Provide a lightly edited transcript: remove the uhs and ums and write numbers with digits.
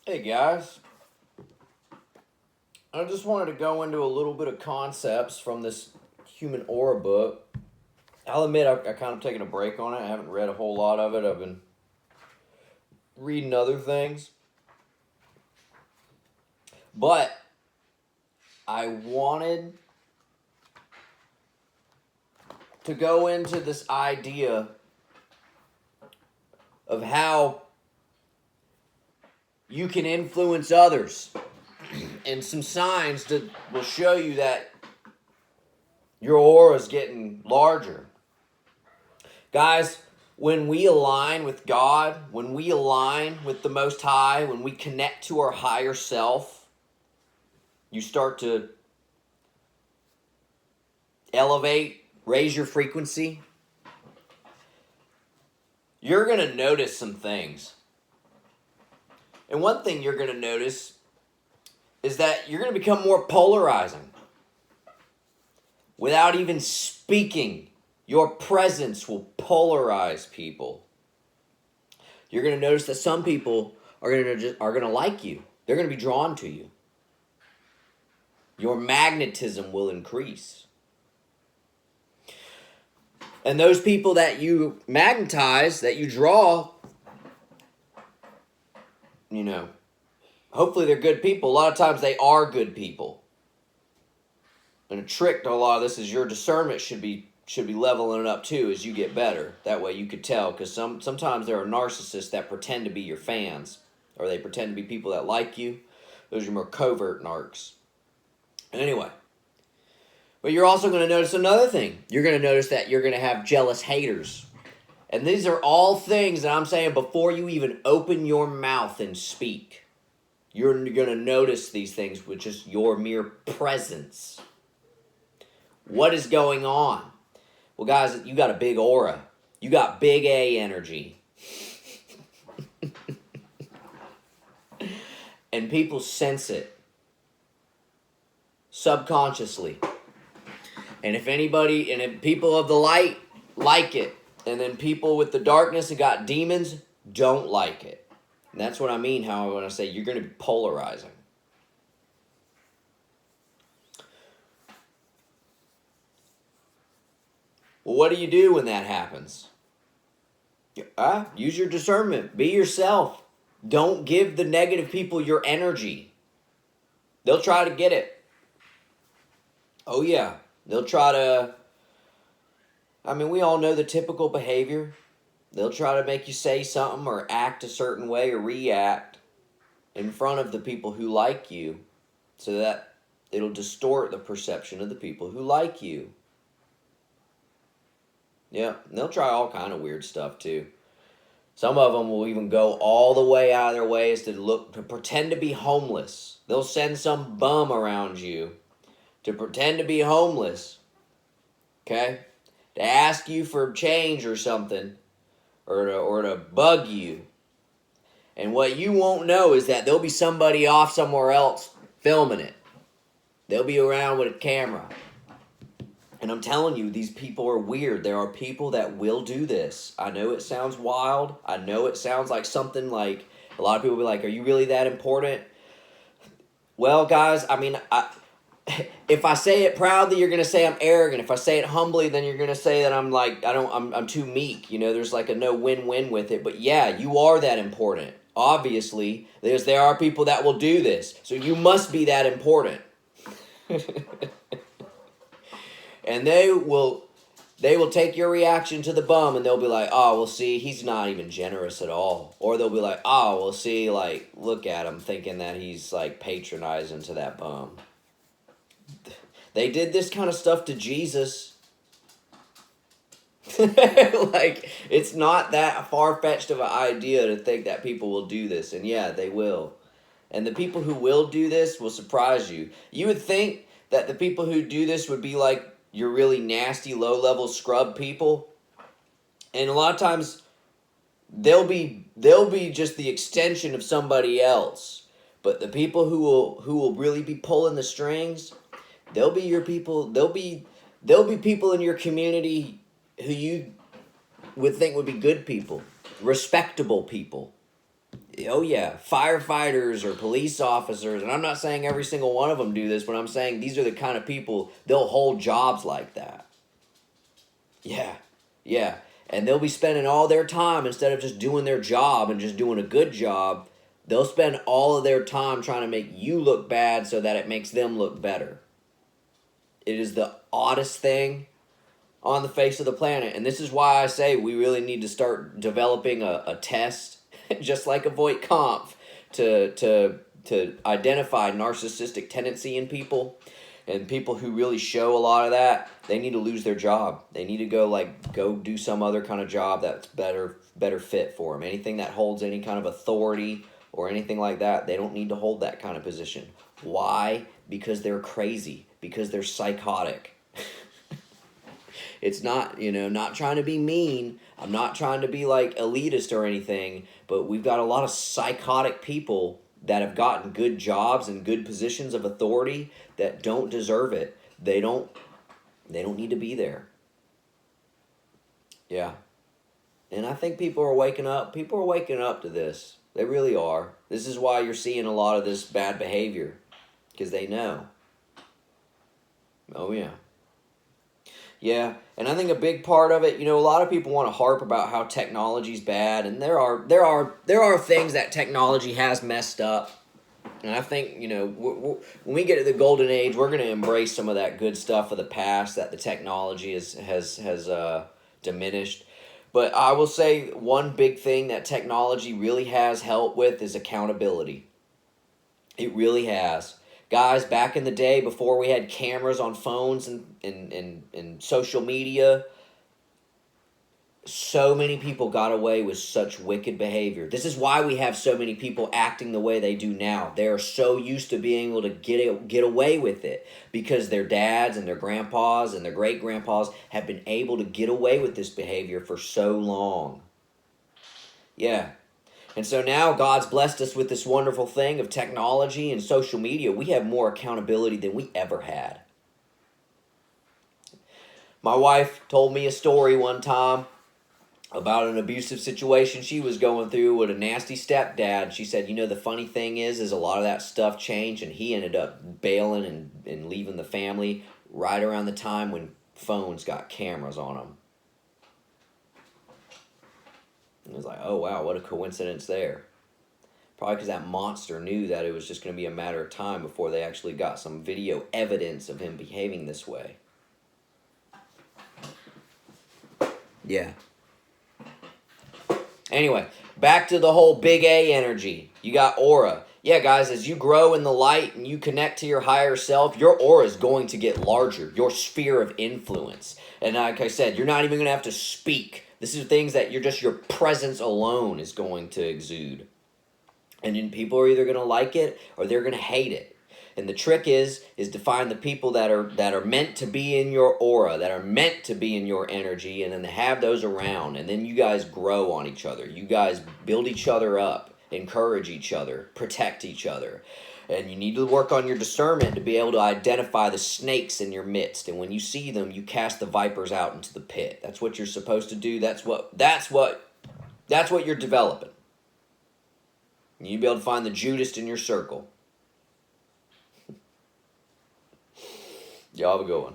Hey guys, I just wanted to go into a little bit of concepts from this Human Aura book. I'll admit I kind of taken a break on it. I haven't read a whole lot of it. I've been reading other things. But I wanted to go into this idea of how you can influence others and some signs that will show you that your aura is getting larger. Guys, when we align with God, when we align with the Most High, when we connect to our higher self, you start to elevate, raise your frequency. You're going to notice some things. And one thing you're going to notice is that you're going to become more polarizing. Without even speaking, your presence will polarize people. You're going to notice that some people are going to like you. They're going to be drawn to you. Your magnetism will increase. And those people that you magnetize, that you draw, hopefully they're good people. A lot of times they are good people. And a trick to a lot of this is your discernment should be leveling it up too as you get better. That way you could tell, because sometimes there are narcissists that pretend to be your fans, or they pretend to be people that like you. Those are more covert narcs. Anyway, but you're also going to notice another thing. You're going to notice that you're going to have jealous haters. And these are all things that I'm saying before you even open your mouth and speak. You're going to notice these things with just your mere presence. What is going on? Well, guys, you got a big aura. You got big A energy. And people sense it subconsciously. And if people of the light like it, and then people with the darkness and got demons don't like it. And that's what I mean when I say you're going to be polarizing. Well, what do you do when that happens? Use your discernment. Be yourself. Don't give the negative people your energy. They'll try to get it. Oh, yeah. They'll try to... we all know the typical behavior. They'll try to make you say something or act a certain way or react in front of the people who like you so that it'll distort the perception of the people who like you. Yeah, and they'll try all kind of weird stuff too. Some of them will even go all the way out of their ways to pretend to be homeless. They'll send some bum around you to pretend to be homeless. Okay? To ask you for change or something. Or to bug you. And what you won't know is that there'll be somebody off somewhere else filming it. They'll be around with a camera. And I'm telling you, these people are weird. There are people that will do this. I know it sounds wild. I know it sounds like something like, a lot of people will be like, are you really that important? Well, guys, if I say it proudly, you're gonna say I'm arrogant. If I say it humbly, then you're gonna say that I'm too meek. There's like a no win-win with it. But yeah, you are that important. Obviously, there are people that will do this. So you must be that important. And they will take your reaction to the bum and they'll be like, oh, well, see, he's not even generous at all. Or they'll be like, oh, well, see, like, look at him thinking that he's, like, patronizing to that bum. They did this kind of stuff to Jesus. Like, it's not that far-fetched of an idea to think that people will do this. And yeah, they will. And the people who will do this will surprise you. You would think that the people who do this would be like your really nasty, low-level scrub people. And a lot of times, they'll be just the extension of somebody else. But the people who will really be pulling the strings, they'll be your people. They'll be people in your community who you would think would be good people, respectable people. Oh yeah, firefighters or police officers, and I'm not saying every single one of them do this, but I'm saying these are the kind of people, they'll hold jobs like that. Yeah, yeah. And they'll be spending all their time, instead of just doing their job and just doing a good job, they'll spend all of their time trying to make you look bad so that it makes them look better. It is the oddest thing on the face of the planet. And this is why I say we really need to start developing a test, just like a Voight Kampf, to identify narcissistic tendency in people. And people who really show a lot of that, they need to lose their job. They need to go do some other kind of job that's better fit for them. Anything that holds any kind of authority or anything like that, they don't need to hold that kind of position. Why? Because they're crazy. Because they're psychotic. It's not, not trying to be mean. I'm not trying to be like elitist or anything, but we've got a lot of psychotic people that have gotten good jobs and good positions of authority that don't deserve it. They don't need to be there. Yeah. And I think people are waking up. People are waking up to this. They really are. This is why you're seeing a lot of this bad behavior, because they know. Oh yeah. Yeah, and I think a big part of it, a lot of people want to harp about how technology's bad, and there are things that technology has messed up. And I think, when we get to the golden age, we're going to embrace some of that good stuff of the past that the technology has diminished. But I will say one big thing that technology really has helped with is accountability. It really has. Guys, back in the day, before we had cameras on phones and social media, so many people got away with such wicked behavior. This is why we have so many people acting the way they do now. They are so used to being able to get away with it because their dads and their grandpas and their great-grandpas have been able to get away with this behavior for so long. Yeah. And so now God's blessed us with this wonderful thing of technology and social media. We have more accountability than we ever had. My wife told me a story one time about an abusive situation she was going through with a nasty stepdad. She said, the funny thing is a lot of that stuff changed, and he ended up bailing and leaving the family right around the time when phones got cameras on them. It was like, oh wow, what a coincidence there. Probably because that monster knew that it was just going to be a matter of time before they actually got some video evidence of him behaving this way. Yeah. Anyway, back to the whole big A energy. You got aura. Yeah, guys, as you grow in the light and you connect to your higher self, your aura is going to get larger, your sphere of influence. And like I said, you're not even going to have to speak. This is things that your presence alone is going to exude. And then people are either going to like it or they're going to hate it. And the trick is to find the people that are meant to be in your aura, that are meant to be in your energy, and then to have those around. And then you guys grow on each other. You guys build each other up, encourage each other, protect each other. And you need to work on your discernment to be able to identify the snakes in your midst. And when you see them, you cast the vipers out into the pit. That's what you're supposed to do. That's what you're developing. You need to be able to find the Judas in your circle. Y'all have a good one.